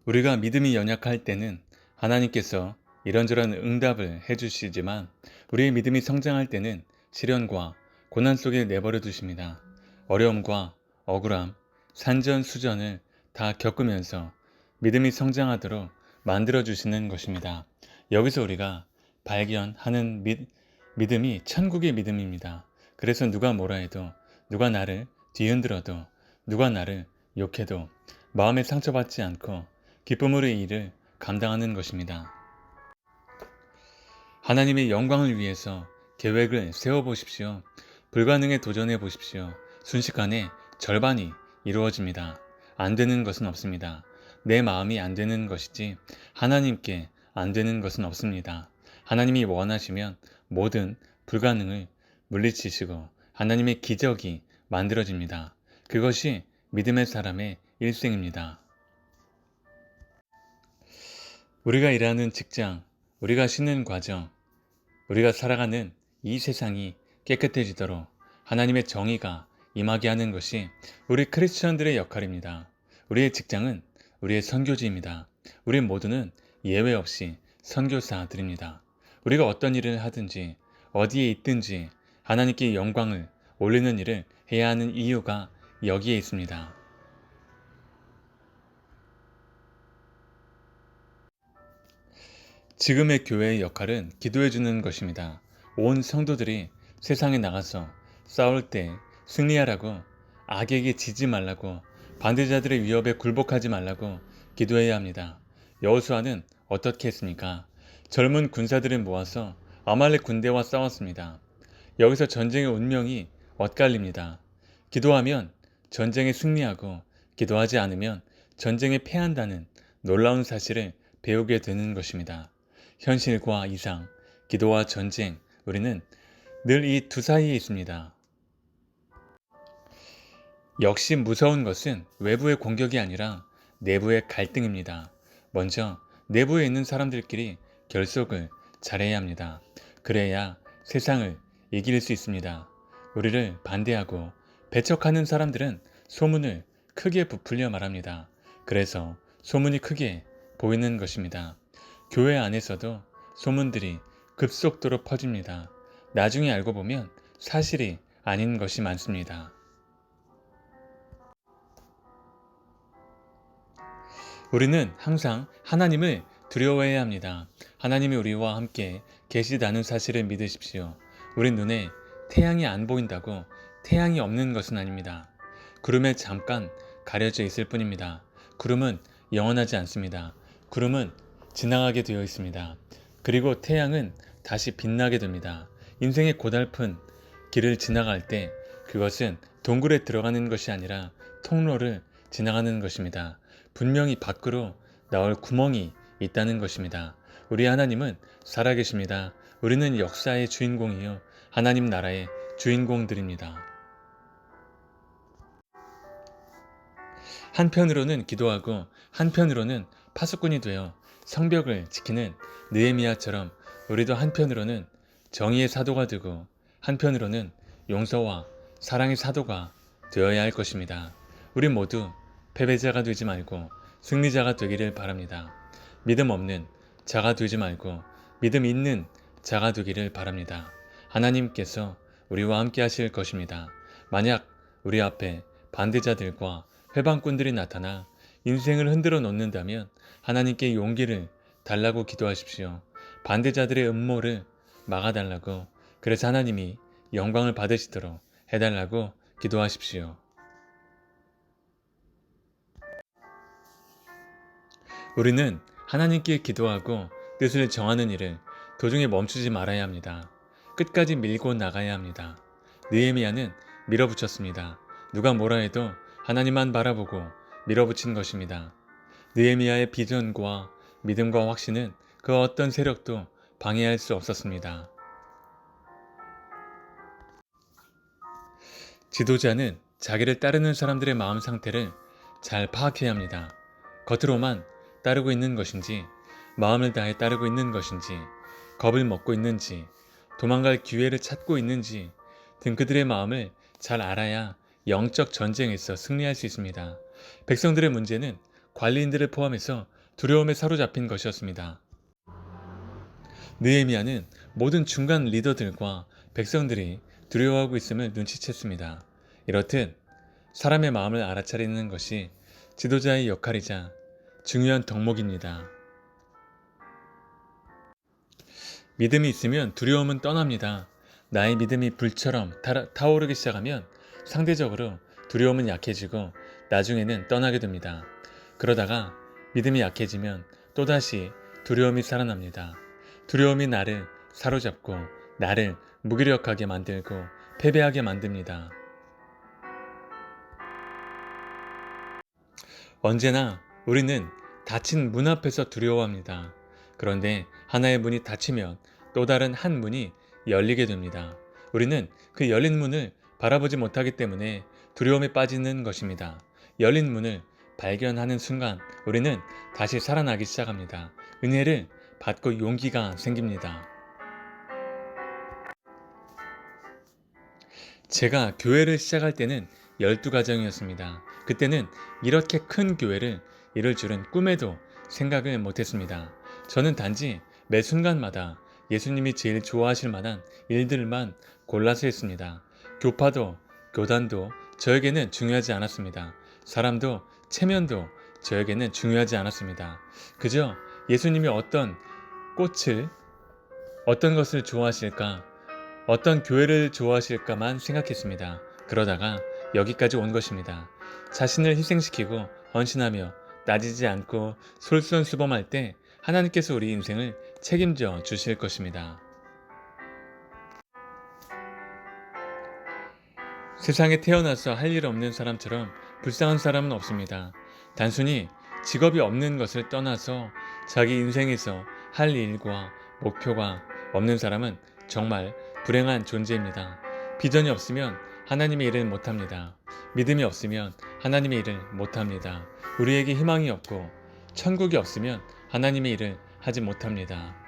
우리가 믿음이 연약할 때는 하나님께서 이런저런 응답을 해주시지만 우리의 믿음이 성장할 때는 시련과 고난 속에 내버려 두십니다. 어려움과 억울함, 산전수전을 다 겪으면서 믿음이 성장하도록 만들어 주시는 것입니다. 여기서 우리가 발견하는 믿음이 천국의 믿음입니다. 그래서 누가 뭐라 해도, 누가 나를 뒤흔들어도, 누가 나를 욕해도 마음에 상처받지 않고 기쁨으로 이 일을 감당하는 것입니다. 하나님의 영광을 위해서 계획을 세워보십시오. 불가능에 도전해 보십시오. 순식간에 절반이 이루어집니다. 안 되는 것은 없습니다. 내 마음이 안 되는 것이지 하나님께 안 되는 것은 없습니다. 하나님이 원하시면 모든 불가능을 물리치시고 하나님의 기적이 만들어집니다. 그것이 믿음의 사람의 일생입니다. 우리가 일하는 직장, 우리가 쉬는 과정, 우리가 살아가는 이 세상이 깨끗해지도록 하나님의 정의가 임하게 하는 것이 우리 크리스천들의 역할입니다. 우리의 직장은 우리의 선교지입니다. 우리 모두는 예외 없이 선교사들입니다. 우리가 어떤 일을 하든지 어디에 있든지 하나님께 영광을 올리는 일을 해야 하는 이유가 여기에 있습니다. 지금의 교회의 역할은 기도해 주는 것입니다. 온 성도들이 세상에 나가서 싸울 때 승리하라고, 악에게 지지 말라고, 반대자들의 위협에 굴복하지 말라고 기도해야 합니다. 여호수아는 어떻게 했습니까? 젊은 군사들을 모아서 아말렉 군대와 싸웠습니다. 여기서 전쟁의 운명이 엇갈립니다. 기도하면 전쟁에 승리하고 기도하지 않으면 전쟁에 패한다는 놀라운 사실을 배우게 되는 것입니다. 현실과 이상, 기도와 전쟁, 우리는 늘 이 두 사이에 있습니다. 역시 무서운 것은 외부의 공격이 아니라 내부의 갈등입니다. 먼저 내부에 있는 사람들끼리 결속을 잘해야 합니다. 그래야 세상을 이길 수 있습니다. 우리를 반대하고 배척하는 사람들은 소문을 크게 부풀려 말합니다. 그래서 소문이 크게 보이는 것입니다. 교회 안에서도 소문들이 급속도로 퍼집니다. 나중에 알고 보면 사실이 아닌 것이 많습니다. 우리는 항상 하나님을 두려워해야 합니다. 하나님이 우리와 함께 계시다는 사실을 믿으십시오. 우리 눈에 태양이 안 보인다고 태양이 없는 것은 아닙니다. 구름에 잠깐 가려져 있을 뿐입니다. 구름은 영원하지 않습니다. 구름은 지나가게 되어 있습니다. 그리고 태양은 다시 빛나게 됩니다. 인생의 고달픈 길을 지나갈 때 그것은 동굴에 들어가는 것이 아니라 통로를 지나가는 것입니다. 분명히 밖으로 나올 구멍이 있다는 것입니다. 우리 하나님은 살아계십니다. 우리는 역사의 주인공이요 하나님 나라의 주인공들입니다. 한편으로는 기도하고 한편으로는 파수꾼이 되어 성벽을 지키는 느헤미야처럼 우리도 한편으로는 정의의 사도가 되고 한편으로는 용서와 사랑의 사도가 되어야 할 것입니다. 우리 모두 패배자가 되지 말고 승리자가 되기를 바랍니다. 믿음 없는 자가 되지 말고 믿음 있는 자가 되기를 바랍니다. 하나님께서 우리와 함께 하실 것입니다. 만약 우리 앞에 반대자들과 회방꾼들이 나타나 인생을 흔들어 놓는다면 하나님께 용기를 달라고 기도하십시오. 반대자들의 음모를 막아달라고, 그래서 하나님이 영광을 받으시도록 해달라고 기도하십시오. 우리는 하나님께 기도하고 뜻을 정하는 일을 도중에 멈추지 말아야 합니다. 끝까지 밀고 나가야 합니다. 느헤미야는 밀어붙였습니다. 누가 뭐라 해도 하나님만 바라보고 밀어붙인 것입니다. 느헤미야의 비전과 믿음과 확신은 그 어떤 세력도 방해할 수 없었습니다. 지도자는 자기를 따르는 사람들의 마음 상태를 잘 파악해야 합니다. 겉으로만 따르고 있는 것인지, 마음을 다해 따르고 있는 것인지, 겁을 먹고 있는지, 도망갈 기회를 찾고 있는지 등 그들의 마음을 잘 알아야 영적 전쟁에서 승리할 수 있습니다. 백성들의 문제는 관리인들을 포함해서 두려움에 사로잡힌 것이었습니다. 느헤미야는 모든 중간 리더들과 백성들이 두려워하고 있음을 눈치챘습니다. 이렇듯 사람의 마음을 알아차리는 것이 지도자의 역할이자 중요한 덕목입니다. 믿음이 있으면 두려움은 떠납니다. 나의 믿음이 불처럼 타오르기 시작하면 상대적으로 두려움은 약해지고 나중에는 떠나게 됩니다. 그러다가 믿음이 약해지면 또다시 두려움이 살아납니다. 두려움이 나를 사로잡고 나를 무기력하게 만들고 패배하게 만듭니다. 언제나 우리는 닫힌 문 앞에서 두려워합니다. 그런데 하나의 문이 닫히면 또 다른 한 문이 열리게 됩니다. 우리는 그 열린 문을 바라보지 못하기 때문에 두려움에 빠지는 것입니다. 열린 문을 발견하는 순간 우리는 다시 살아나기 시작합니다. 은혜를 받고 용기가 생깁니다. 제가 교회를 시작할 때는 12가정이었습니다. 그때는 이렇게 큰 교회를 이룰 줄은 꿈에도 생각을 못했습니다. 저는 단지 매 순간마다 예수님이 제일 좋아하실 만한 일들만 골라서 했습니다. 교파도 교단도 저에게는 중요하지 않았습니다. 사람도 체면도 저에게는 중요하지 않았습니다. 그저 예수님이 어떤 것을 좋아하실까, 어떤 교회를 좋아하실까만 생각했습니다. 그러다가 여기까지 온 것입니다. 자신을 희생시키고 헌신하며 따지지 않고 솔선수범할 때 하나님께서 우리 인생을 책임져 주실 것입니다. 세상에 태어나서 할 일 없는 사람처럼 불쌍한 사람은 없습니다. 단순히 직업이 없는 것을 떠나서 자기 인생에서 할 일과 목표가 없는 사람은 정말 불행한 존재입니다. 비전이 없으면 하나님의 일을 못합니다. 믿음이 없으면 하나님의 일을 못합니다. 우리에게 희망이 없고 천국이 없으면 하나님의 일을 하지 못합니다.